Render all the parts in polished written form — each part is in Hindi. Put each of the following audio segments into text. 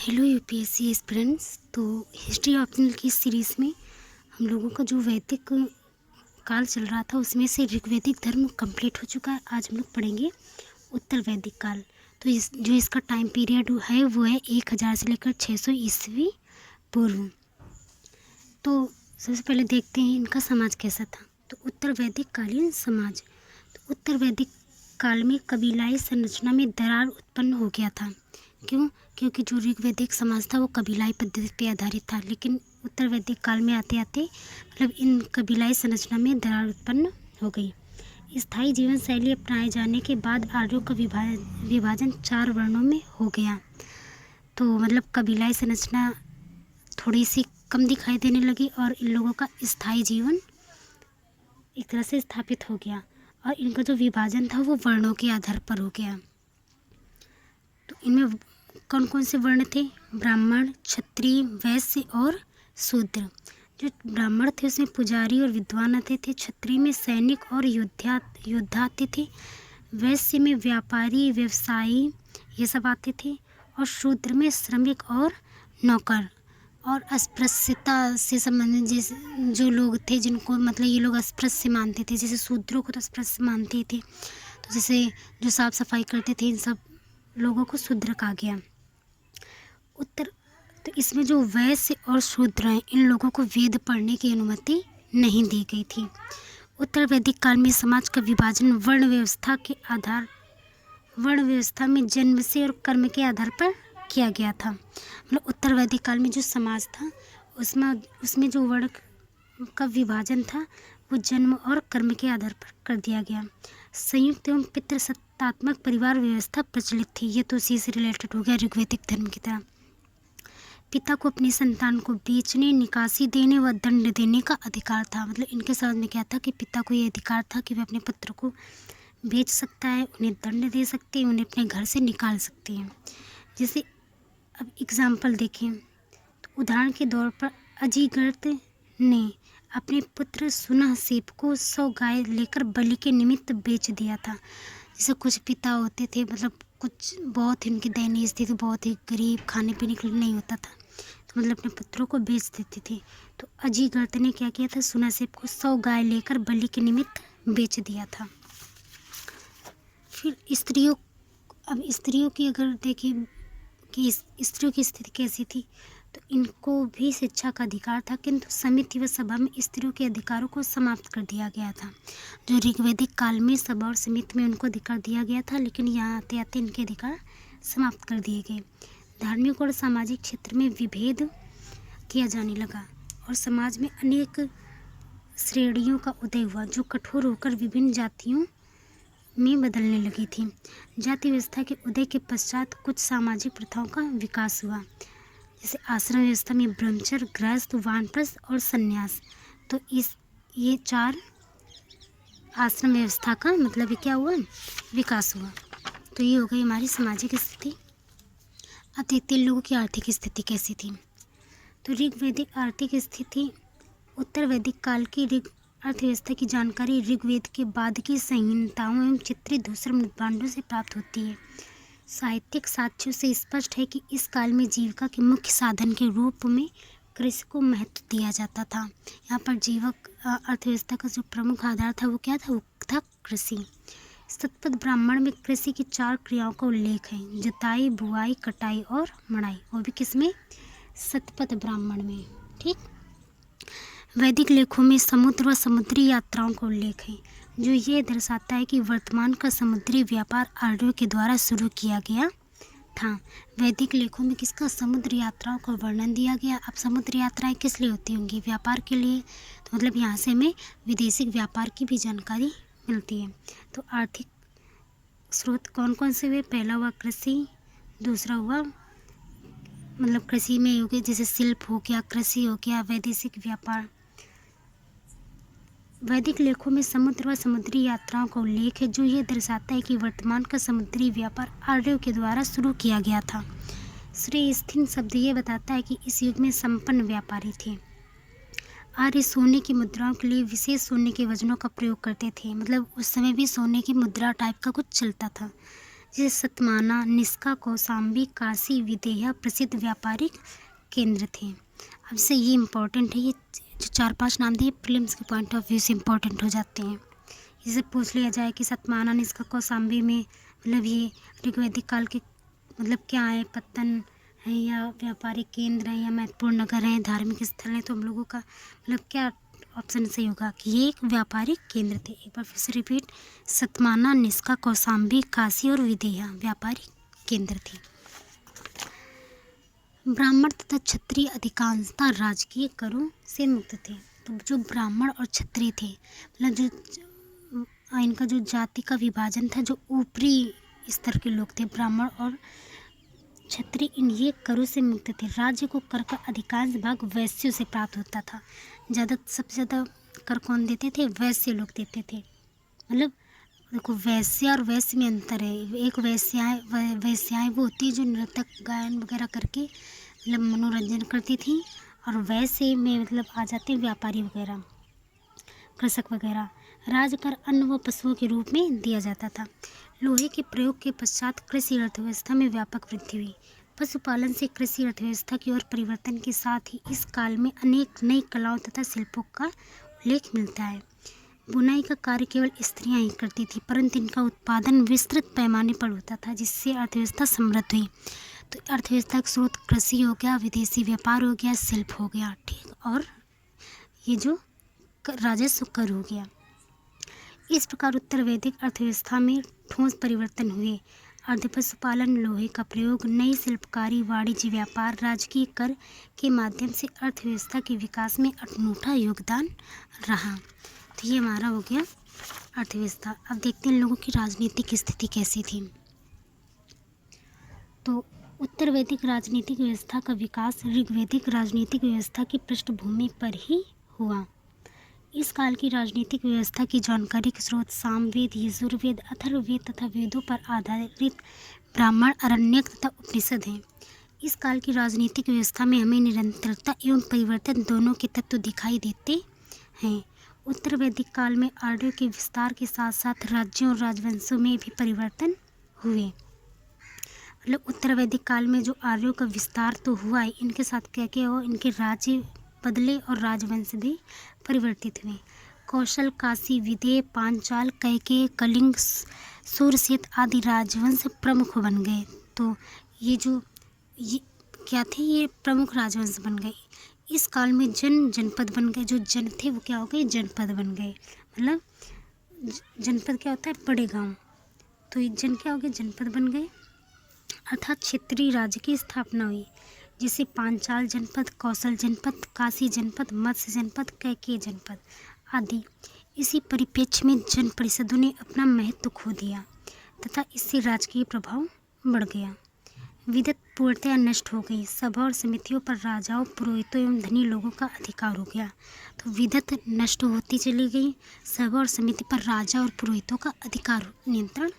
Hello UPSC aspirants. तो हिस्ट्री ऑप्शनल की सीरीज़ में हम लोगों का जो वैदिक काल चल रहा था उसमें से ऋग्वैदिक धर्म कंप्लीट हो चुका है। आज हम लोग पढ़ेंगे उत्तर वैदिक काल। तो इसका टाइम पीरियड है वो है 1000 से लेकर 600 ईस्वी पूर्व। तो सबसे पहले देखते हैं इनका समाज कैसा था। तो उत्तर वैदिक कालीन समाज। तो उत्तर वैदिक काल में कबीलाई संरचना में दरार उत्पन्न हो गया था। क्यों? क्योंकि जो ऋग्वैदिक समाज था वो कबीलाई पद्धति पर आधारित था, लेकिन उत्तर वैदिक काल में आते आते मतलब इन कबीलाई संरचना में दरार उत्पन्न हो गई। स्थायी जीवन शैली अपनाए जाने के बाद आर्यों का विभाजन 4 वर्णों में हो गया। तो मतलब कबीलाई संरचना थोड़ी सी कम दिखाई देने लगी और इन लोगों का स्थायी जीवन एक तरह से स्थापित हो गया और इनका जो विभाजन था वो वर्णों के आधार पर हो गया। तो इनमें कौन कौन से वर्ण थे? ब्राह्मण, क्षत्रिय, वैश्य और शूद्र। जो ब्राह्मण थे उसमें पुजारी और विद्वान आते थे, क्षत्रिय में सैनिक और योद्धा आते थे, वैश्य में व्यापारी व्यवसायी ये सब आते थे और शूद्र में श्रमिक और नौकर और अस्पृश्यता से संबंधित जैसे जो लोग थे जिनको मतलब ये लोग अस्पृश्य मानते थे, जैसे शूद्रों को तो अस्पृश्य मानते थे, तो जैसे जो साफ सफाई करते थे इन सब लोगों को शूद्र कहा गया। तो इसमें जो वैश्य और शूद्र हैं इन लोगों को वेद पढ़ने की अनुमति नहीं दी गई थी। उत्तर वैदिक काल में समाज का विभाजन वर्ण व्यवस्था में जन्म से और कर्म के आधार पर किया गया था। मतलब उत्तर वैदिक काल में जो समाज था उसमें जो वर्ण का विभाजन था वो जन्म और कर्म के आधार पर कर दिया गया। संयुक्त एवं पितृसत्तात्मक परिवार व्यवस्था प्रचलित थी। ये तो उसी से रिलेटेड हो गया ऋग्वैदिक धर्म की तरह। पिता को अपनी संतान को बेचने, निकासी देने व दंड देने का अधिकार था। मतलब इनके समझ में क्या था कि पिता को ये अधिकार था कि वह अपने पुत्र को बेच सकता है, उन्हें दंड दे सकते हैं, उन्हें अपने घर से निकाल सकते हैं। जैसे अब एग्जाम्पल देखें तो उदाहरण के तौर पर अजिगर्त ने अपने पुत्र सुनहसेप को 100 गाय लेकर बलि के निमित्त बेच दिया था। जैसे कुछ पिता होते थे मतलब कुछ बहुत ही उनकी दयनीय स्थिति बहुत ही गरीब, खाने पीने के लिए नहीं होता था, तो मतलब अपने पुत्रों को बेच देते थे। तो अजिगर्त ने क्या किया था? सुनहसेप को 100 गाय लेकर बलि के निमित्त बेच दिया था। फिर स्त्रियों की अगर देखें कि स्त्रियों की स्थिति कैसी थी, तो इनको भी शिक्षा का अधिकार था, किंतु समिति व सभा में स्त्रियों के अधिकारों को समाप्त कर दिया गया था। जो ऋग्वैदिक काल में सभा और समिति में उनको अधिकार दिया गया था, लेकिन यहाँ आते आते इनके अधिकार समाप्त कर दिए गए। धार्मिक और सामाजिक क्षेत्र में विभेद किया जाने लगा और समाज में अनेक श्रेणियों का उदय हुआ जो कठोर होकर विभिन्न जातियों में बदलने लगी थी। जाति व्यवस्था के उदय के पश्चात कुछ सामाजिक प्रथाओं का विकास हुआ, जैसे आश्रम व्यवस्था में ब्रह्मचर्य, गृहस्थ, वानप्रस्थ और संन्यास। तो ये 4 आश्रम व्यवस्था का मतलब क्या हुआ? विकास हुआ। तो ये हो गई हमारी सामाजिक स्थिति। अब देखते हैं लोगों की आर्थिक स्थिति कैसी थी। तो ऋग्वैदिक आर्थिक स्थिति उत्तर वैदिक काल की अर्थव्यवस्था की जानकारी ऋग्वेद के बाद की संहिताओं एवं चित्रित धूसर मृदभांडों से प्राप्त होती है। साहित्यिक साक्ष्यों से स्पष्ट है कि इस काल में जीविका के मुख्य साधन के रूप में कृषि को महत्व दिया जाता था। यहाँ पर जीवक अर्थव्यवस्था का जो प्रमुख आधार था वो क्या था? वो था कृषि। शतपथ ब्राह्मण में कृषि की 4 क्रियाओं का उल्लेख है: जुताई, बुआई, कटाई और मड़ाई। वो भी किसमें? शतपथ ब्राह्मण में। ठीक। वैदिक लेखों में समुद्र व समुद्री यात्राओं का उल्लेख है, जो ये दर्शाता है कि वर्तमान का समुद्री व्यापार आर्यों के द्वारा शुरू किया गया था। वैदिक लेखों में किसका? समुद्र यात्राओं का वर्णन दिया गया। अब समुद्र यात्राएं किस लिए होती होंगी? व्यापार के लिए। तो मतलब यहाँ से हमें विदेशी व्यापार की भी जानकारी मिलती है। तो आर्थिक स्रोत कौन कौन से हुए? पहला हुआ कृषि, दूसरा हुआ मतलब कृषि में हो गया जैसे शिल्प हो गया, कृषि हो गया, वैदेशिक व्यापार। वैदिक लेखों में समुद्र व समुद्री यात्राओं का उल्लेख है, जो ये दर्शाता है कि वर्तमान का समुद्री व्यापार आर्यों के द्वारा शुरू किया गया था। श्रेयस्थिन शब्द ये बताता है कि इस युग में संपन्न व्यापारी थे। आर्य सोने की मुद्राओं के लिए विशेष सोने के वजनों का प्रयोग करते थे। मतलब उस समय भी सोने की मुद्रा टाइप का कुछ चलता था, जैसे सतमाना, निष्का, कौशाम्बी, काशी, विदेहा प्रसिद्ध व्यापारिक केंद्र थे। अब से ये इम्पोर्टेंट है, ये जो 4-5 नाम दिए प्रीलिम्स के पॉइंट ऑफ व्यू से इम्पोर्टेंट हो जाते हैं। इसे पूछ लिया जाए कि सतमाना, निष्का, कौशाम्बी में मतलब ये ऋग्वैदिक काल के मतलब क्या है, पत्तन है या व्यापारिक केंद्र है या महत्वपूर्ण नगर हैं, धार्मिक स्थल हैं, तो हम लोगों का मतलब क्या ऑप्शन सही होगा कि ये एक व्यापारिक केंद्र थे। एक बार फिर से रिपीट, सतमाना, निष्का, कौशाम्बी, काशी और विदेहा व्यापारिक केंद्र थे। ब्राह्मण तथा क्षत्रिय अधिकांशतः राजकीय करों से मुक्त थे। तो जो ब्राह्मण और क्षत्रिय थे मतलब जो इनका जो जाति का विभाजन था, जो ऊपरी स्तर के लोग थे ब्राह्मण और क्षत्रिय, इन ये करों से मुक्त थे। राज्य को कर का अधिकांश भाग वैश्यों से प्राप्त होता था। सबसे ज़्यादा कर कौन देते थे? वैश्य लोग देते थे। मतलब देखो, वैश्य और वैश्य में अंतर है। एक वैश्याएँ वो होती है जो नृत्य गायन वगैरह करके मतलब मनोरंजन करती थी, और वैश्य में मतलब आ जाते हैं व्यापारी वगैरह, कृषक वगैरह। राजकर अन्न व पशुओं के रूप में दिया जाता था। लोहे के प्रयोग के पश्चात कृषि अर्थव्यवस्था में व्यापक वृद्धि हुई। पशुपालन से कृषि अर्थव्यवस्था की ओर परिवर्तन के साथ ही इस काल में अनेक नई कलाओं तथा शिल्पों का उल्लेख मिलता है। बुनाई का कार्य केवल स्त्रियां ही करती थी, परंतु इनका उत्पादन विस्तृत पैमाने पर होता था, जिससे अर्थव्यवस्था समृद्ध हुई। तो अर्थव्यवस्था का स्रोत कृषि हो गया, विदेशी व्यापार हो गया, शिल्प हो गया, ठीक, और ये जो राजस्व कर हो गया। इस प्रकार उत्तर वैदिक अर्थव्यवस्था में ठोस परिवर्तन हुए। अर्ध पशुपालन, लोहे का प्रयोग, नई शिल्पकारी, वाणिज्य, व्यापार, राजकीय कर के माध्यम से अर्थव्यवस्था के विकास में अनूठा योगदान रहा। तो ये हमारा हो गया अर्थव्यवस्था। अब देखते हैं लोगों की राजनीतिक स्थिति कैसी थी। तो उत्तर वैदिक राजनीतिक व्यवस्था का विकास ऋग्वैदिक राजनीतिक व्यवस्था की पृष्ठभूमि पर ही हुआ। इस काल की राजनीतिक व्यवस्था की जानकारी के स्रोत सामवेद, यजुर्वेद, अथर्ववेद तथा वेदों पर आधारित ब्राह्मण, आरण्यक तथा उपनिषद हैं। इस काल की राजनीतिक व्यवस्था में हमें निरंतरता एवं परिवर्तन दोनों के तत्व दिखाई देते हैं। उत्तर वैदिक काल में आर्यों के विस्तार के साथ साथ राज्यों और राजवंशों में भी परिवर्तन हुए। मतलब उत्तर वैदिक काल में जो आर्यों का विस्तार तो हुआ है, इनके साथ क्या क्या हुआ, इनके राज्य बदले और राजवंश भी परिवर्तित हुए। कौशल, काशी, विदेह, पांचाल, कैकेय, कलिंग, सूरसेन आदि राजवंश प्रमुख बन गए। तो ये क्या थे? ये प्रमुख राजवंश बन गए। इस काल में जनपद बन गए। जो जन थे वो क्या हो गए? जनपद बन गए। मतलब जनपद क्या होता है? बड़े गांव। तो ये जन क्या हो गए? जनपद बन गए। अर्थात क्षेत्रीय राज्य की स्थापना हुई, जिसे पांचाल जनपद, कौशल जनपद, काशी जनपद, मत्स्य जनपद, कैकेय जनपद आदि। इसी परिप्रेक्ष्य में जन परिषदों ने अपना महत्व खो दिया तथा इससे राजकीय प्रभाव बढ़ गया। विधत पूर्णतया नष्ट हो गई। सभा और समितियों पर राजाओं, पुरोहितों एवं धनी लोगों का अधिकार हो गया। तो विधत नष्ट होती चली गई, सभा और समिति पर राजा और पुरोहितों का अधिकार, नियंत्रण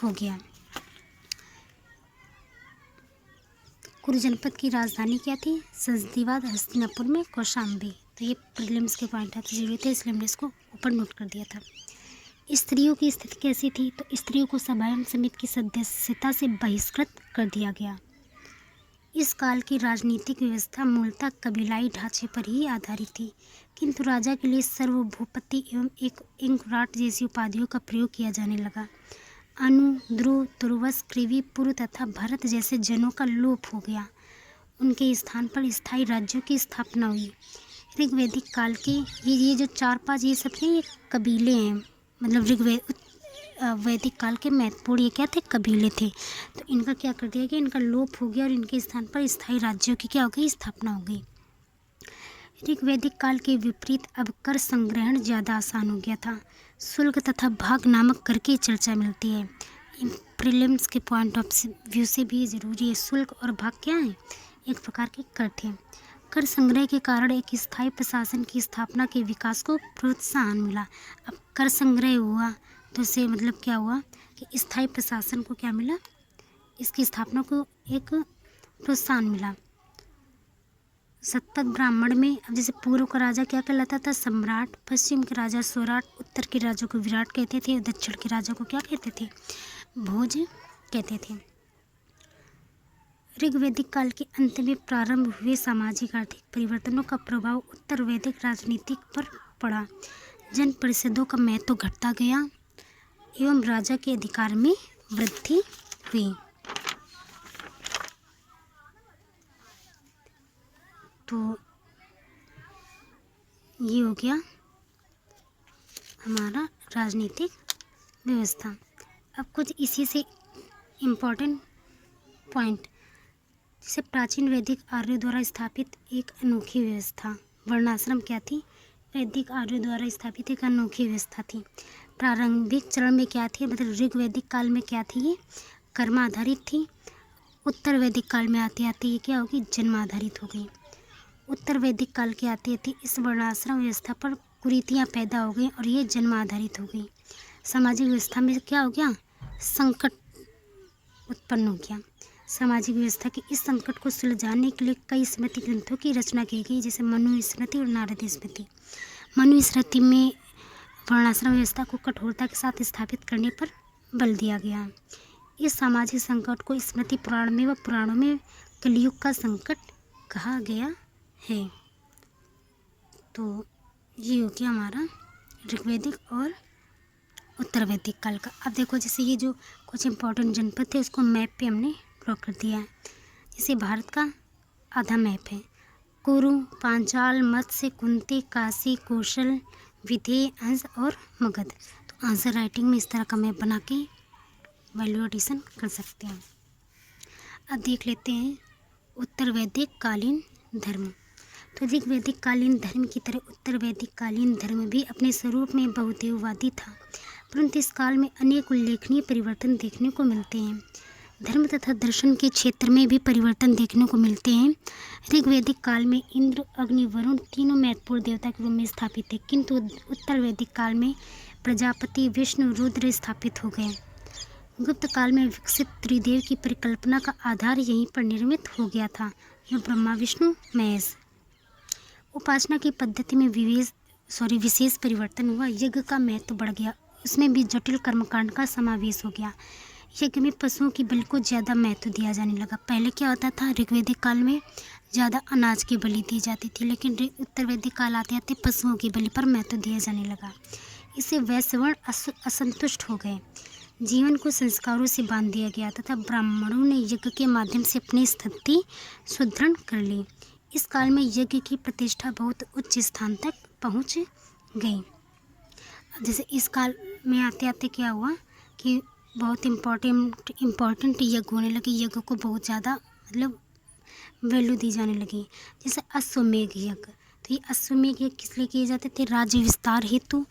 हो गया। कुरु जनपद की राजधानी क्या थी? संधिवाद, हस्तिनापुर में कौशाम्बी। तो ये प्रीलिम्स के पॉइंट है, तो जरूरी थे इसलिए हमने इसको ऊपर नोट कर दिया था। स्त्रियों की स्थिति कैसी थी? तो स्त्रियों को सभा एवं समिति की सदस्यता से बहिष्कृत कर दिया गया। इस काल की राजनीतिक व्यवस्था मूलतः कबीलाई ढांचे पर ही आधारित थी, किंतु राजा के लिए सर्वभूपति एवं एक इंकुराट जैसी उपाधियों का प्रयोग किया जाने लगा। अनु, ध्रुव, तुर्वस, कृवि, पुरु तथा भरत जैसे जनों का लोप हो गया। उनके स्थान पर स्थायी राज्यों की स्थापना हुई। ऋग्वैदिक काल के ये जो 4-5 ये सब थे, ये कबीले हैं। मतलब वैदिक काल के महत्वपूर्ण ये क्या थे? कबीले थे। तो इनका क्या कर दिया गया? इनका लोप हो गया और इनके स्थान पर स्थायी राज्यों की क्या हो गई? स्थापना हो गई। ऋग्वैदिक काल के विपरीत अब कर संग्रहण ज़्यादा आसान हो गया था। शुल्क तथा भाग नामक कर की चर्चा मिलती है। प्रीलिम्स के पॉइंट ऑफ व्यू से भी ज़रूरी है। शुल्क और भाग क्या है? एक प्रकार के कर थे। कर संग्रह के कारण एक स्थायी प्रशासन की स्थापना के विकास को प्रोत्साहन मिला। अब कर संग्रह हुआ तो इससे मतलब क्या हुआ कि स्थायी प्रशासन को क्या मिला? इसकी स्थापना को एक प्रोत्साहन मिला। सतपथ ब्राह्मण में अब जैसे पूर्व का राजा क्या कहलाता था? सम्राट, पश्चिम के राजा स्वराट, उत्तर के राजा को विराट कहते थे, दक्षिण के राजा को क्या कहते थे? भोज कहते थे। ऋग्वैदिक काल के अंत में प्रारंभ हुए सामाजिक आर्थिक परिवर्तनों का प्रभाव उत्तर वैदिक राजनीति पर पड़ा। जन परिषदों का महत्व घटता गया एवं राजा के अधिकार में वृद्धि हुई। तो ये हो गया हमारा राजनीतिक व्यवस्था। अब कुछ इसी से इम्पोर्टेंट पॉइंट, जैसे प्राचीन वैदिक आर्यों द्वारा स्थापित एक अनोखी व्यवस्था। वर्णाश्रम क्या थी? वैदिक आर्यों द्वारा स्थापित एक अनोखी व्यवस्था थी। प्रारंभिक चरण में क्या थी, मतलब ऋग्वैदिक काल में क्या थी? ये कर्म आधारित थी। उत्तर वैदिक काल में आते आते ये क्या होगी? जन्म आधारित हो गई। उत्तर वैदिक काल के आते आते इस वर्णाश्रम व्यवस्था पर कुरीतियाँ पैदा हो गई और ये जन्म आधारित हो गई। सामाजिक व्यवस्था में क्या हो गया? संकट उत्पन्न हो गया। सामाजिक व्यवस्था के इस संकट को सुलझाने के लिए कई स्मृति ग्रंथों की रचना की गई, जैसे मनु स्मृति और नारद स्मृति। मनु स्मृति में वर्णाश्रम व्यवस्था को कठोरता के साथ स्थापित करने पर बल दिया गया। इस सामाजिक संकट को स्मृति पुराण में व पुराणों में कलयुग का संकट कहा गया है। तो ये हो गया हमारा ऋग्वैदिक और उत्तर वैदिक काल का। अब देखो, जैसे ये जो कुछ इंपॉर्टेंट जनपद थे उसको मैप पे हमने ड्रॉ कर दिया है। जैसे भारत का आधा मैप है। कुरु, पांचाल, मत्स्य, कुंती, काशी, कौशल, विधेय, अंश और मगध। तो आंसर राइटिंग में इस तरह का मैप बना के वैल्यू एडिशन कर सकते हैं। अब देख लेते हैं उत्तर वैदिक कालीन धर्म। तो ऋग्वैदिक कालीन धर्म की तरह उत्तर वैदिक कालीन धर्म भी अपने स्वरूप में बहुदेववादी था, परंतु इस काल में अनेक उल्लेखनीय परिवर्तन देखने को मिलते हैं। धर्म तथा दर्शन के क्षेत्र में भी परिवर्तन देखने को मिलते हैं। ऋग्वैदिक काल में इंद्र, अग्नि, वरुण तीनों महत्वपूर्ण देवता के रूप में स्थापित थे, किंतु उत्तर वैदिक काल में प्रजापति, विष्णु, रुद्र स्थापित हो गए। गुप्त काल में विकसित त्रिदेव की परिकल्पना का आधार यहीं पर निर्मित हो गया था, जो ब्रह्मा, विष्णु, महेश। उपासना की पद्धति में विशेष परिवर्तन हुआ। यज्ञ का महत्व बढ़ गया, उसमें भी जटिल कर्मकांड का समावेश हो गया। यज्ञ में पशुओं की बलि को ज़्यादा महत्व दिया जाने लगा। पहले क्या होता था, ऋग्वैदिक काल में ज़्यादा अनाज की बलि दी जाती थी, लेकिन उत्तर वैदिक काल आते आते पशुओं की बलि पर महत्व दिया जाने लगा। इससे वैश्य वर्ण असंतुष्ट हो गए। जीवन को संस्कारों से बांध दिया गया तथा ब्राह्मणों ने यज्ञ के माध्यम से अपनी स्थिति सुदृढ़ कर ली। इस काल में यज्ञ की प्रतिष्ठा बहुत उच्च स्थान तक पहुंच गई। जैसे इस काल में आते आते क्या हुआ कि बहुत इम्पोर्टेंट यज्ञ होने लगे। यज्ञ को बहुत ज़्यादा मतलब वैल्यू दी जाने लगी। जैसे अश्वमेघ यज्ञ, तो ये अश्वमेघ यज्ञ किस लिए किए जाते थे? राज्य विस्तार हेतु।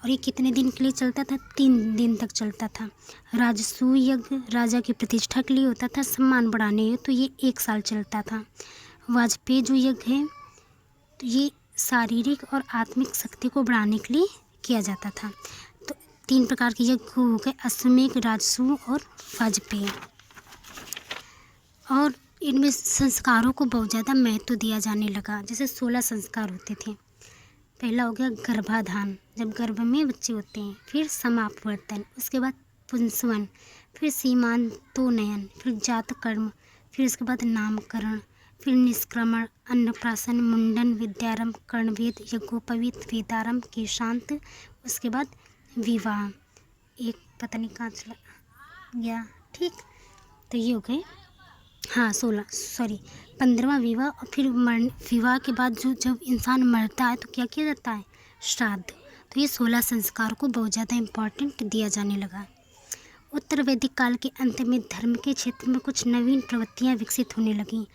और ये कितने दिन के लिए चलता था? 3 दिन तक चलता था। राजसूय यज्ञ राजा की प्रतिष्ठा के लिए होता था, सम्मान बढ़ाने हेतु, तो ये 1 साल चलता था। वाजपेय जो यज्ञ है तो ये शारीरिक और आत्मिक शक्ति को बढ़ाने के लिए किया जाता था। तो 3 प्रकार के यज्ञ हो गए, अश्वमेघ, राजसूय और वाजपेय। और इनमें संस्कारों को बहुत ज़्यादा महत्व दिया जाने लगा। जैसे 16 संस्कार होते थे। पहला हो गया गर्भाधान, जब गर्भ में बच्चे होते हैं। फिर समापवर्तन, उसके बाद पुंसवन, फिर सीमांतोन्नयन, फिर जातकर्म, फिर उसके बाद नामकरण, फिर निष्क्रमण, अन्नप्राशन, मुंडन, विद्यारंभ, कर्णवेद, यज्ञोपवीत, वेदारंभ, केशांत, उसके बाद विवाह। एक पता नहीं कहाँ चला गया, ठीक। तो ये हो गए 15वां विवाह। और फिर विवाह के बाद जब इंसान मरता है तो क्या किया जाता है? श्राद्ध। तो ये 16 संस्कार को बहुत ज़्यादा इम्पोर्टेंट दिया जाने लगा। उत्तर वैदिक काल के अंत में धर्म के क्षेत्र में कुछ नवीन प्रवृत्तियाँ विकसित होने लगीं।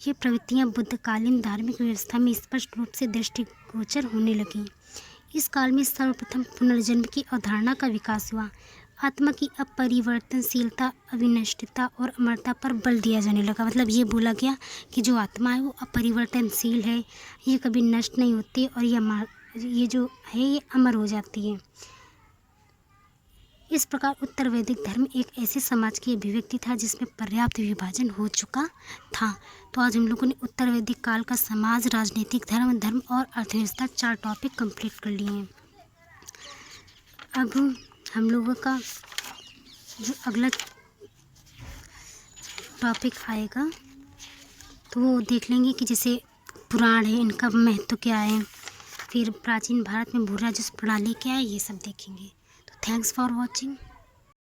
ये प्रवृत्तियाँ बुद्धकालीन धार्मिक व्यवस्था में स्पष्ट रूप से दृष्टिगोचर होने लगीं। इस काल में सर्वप्रथम पुनर्जन्म की अवधारणा का विकास हुआ। आत्मा की अपरिवर्तनशीलता, अविनष्टता और अमरता पर बल दिया जाने लगा। मतलब ये बोला गया कि जो आत्मा है वो अपरिवर्तनशील है, ये कभी नष्ट नहीं होती और ये जो है ये अमर हो जाती है। इस प्रकार उत्तर वैदिक धर्म एक ऐसे समाज की अभिव्यक्ति था जिसमें पर्याप्त विभाजन हो चुका था। तो आज हम लोगों ने उत्तर वैदिक काल का समाज, राजनीतिक धर्म और अर्थव्यवस्था 4 टॉपिक कंप्लीट कर लिए हैं। अब हम लोगों का जो अगला टॉपिक आएगा तो वो देख लेंगे कि जैसे पुराण है, इनका महत्व क्या है, फिर प्राचीन भारत में भू राजस्व प्रणाली क्या है, ये सब देखेंगे। तो थैंक्स फॉर वॉचिंग।